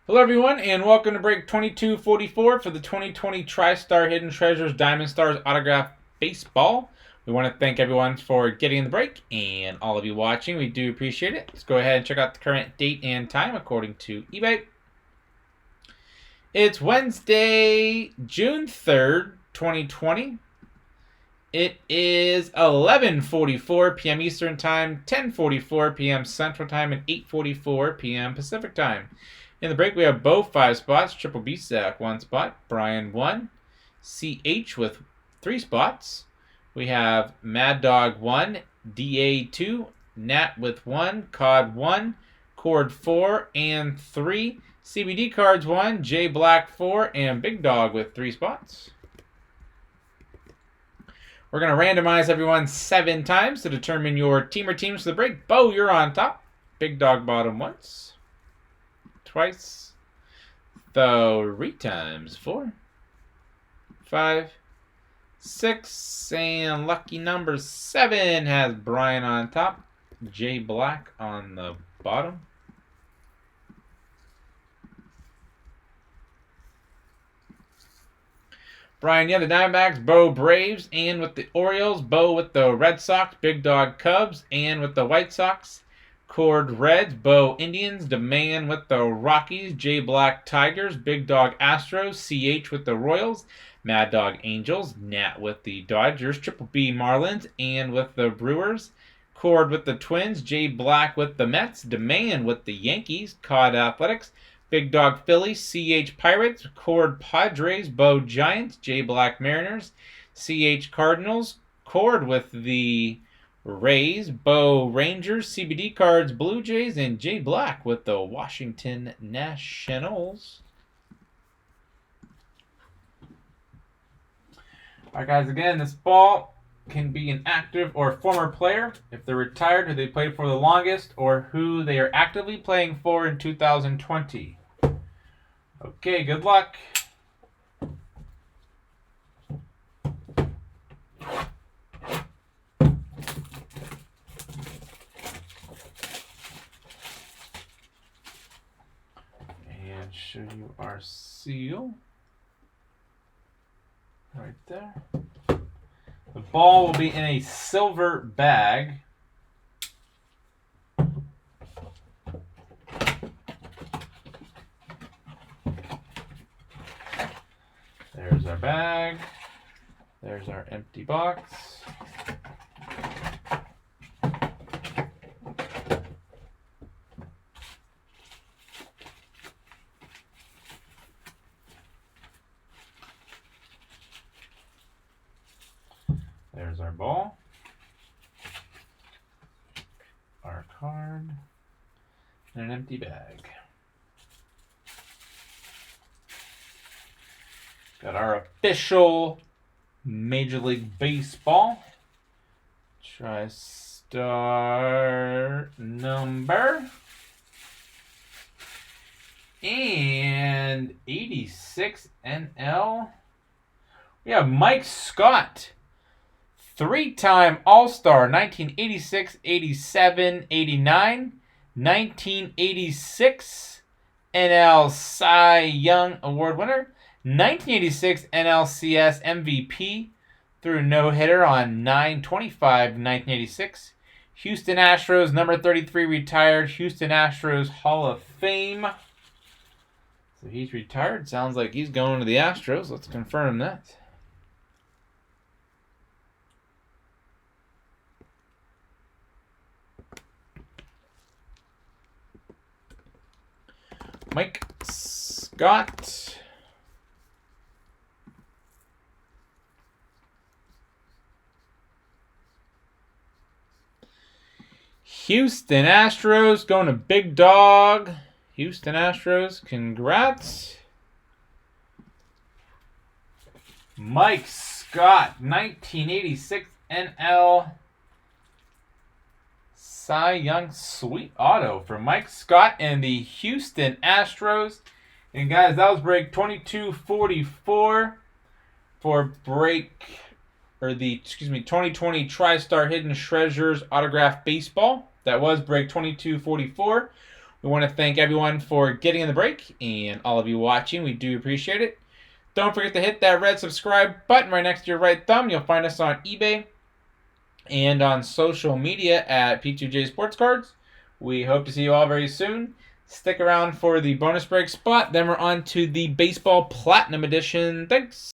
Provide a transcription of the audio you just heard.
Hello everyone and welcome to break 2244 for the 2020 TriStar Hidden Treasures Diamond Stars Autograph Baseball. We want to thank everyone for getting in the break and all of you watching. We do appreciate it. Let's go ahead and check out the current date and time according to eBay. It's Wednesday, June 3rd, 2020. It is 11:44 p.m. Eastern Time, 10:44 p.m. Central Time, and 8:44 p.m. Pacific Time. In the break, we have Bo 5 spots, Triple B Sack 1 spot, Brian 1, CH with 3 spots. We have Mad Dog 1, DA 2, Nat with 1, Cod 1, Cord 4 and 3, CBD Cards 1, J Black 4, and Big Dog with 3 spots. We're going to randomize everyone 7 times to determine your team or teams for the break. Bo, you're on top. Big Dog bottom once. Twice. 3 times. 4. 5. 6. And lucky number 7 has Brian on top. J Black on the bottom. Brian, yeah, the Diamondbacks, Bo Braves, and with the Orioles, Bo with the Red Sox, Big Dog Cubs, and with the White Sox, Cord Reds, Bo Indians, Demand with the Rockies, J Black Tigers, Big Dog Astros, CH with the Royals, Mad Dog Angels, Nat with the Dodgers, Triple B Marlins, and with the Brewers, Cord with the Twins, J Black with the Mets, Demand with the Yankees, Cod Athletics, Big Dog Phillies, CH Pirates, Cord Padres, Bo Giants, J Black Mariners, CH Cardinals, Cord with the Rays, Bo Rangers, CBD Cards, Blue Jays, and J Black with the Washington Nationals. Alright guys, again, this ball can be an active or former player, if they're retired, who they played for the longest, or who they are actively playing for in 2020. Okay, good luck. And show you our seal. Right there. The ball will be in a silver bag. There's our bag. There's our empty box. There's our ball. Our card. And an empty bag. Got our official Major League Baseball TriStar number. And 86 NL. We have Mike Scott. 3-time All-Star, 1986, 87, 89. 1986 NL Cy Young Award winner. 1986 NLCS MVP through no-hitter on 9/25/1986. Houston Astros, number 33, retired. Houston Astros Hall of Fame. So he's retired. Sounds like he's going to the Astros. Let's confirm that. Mike Scott. Houston Astros going to Big Dog. Houston Astros, congrats. Mike Scott, 1986 NL Cy Young Sweet Auto for Mike Scott and the Houston Astros. And guys, that was break 2244 for break, or the 2020 TriStar Hidden Treasures Autograph Baseball. That was break 2244. We want to thank everyone for getting in the break and all of you watching. We do appreciate it. Don't forget to hit that red subscribe button right next to your right thumb. You'll find us on eBay and on social media at P2J Sports Cards. We hope to see you all very soon. Stick around for the bonus break spot. Then we're on to the Baseball Platinum Edition. Thanks.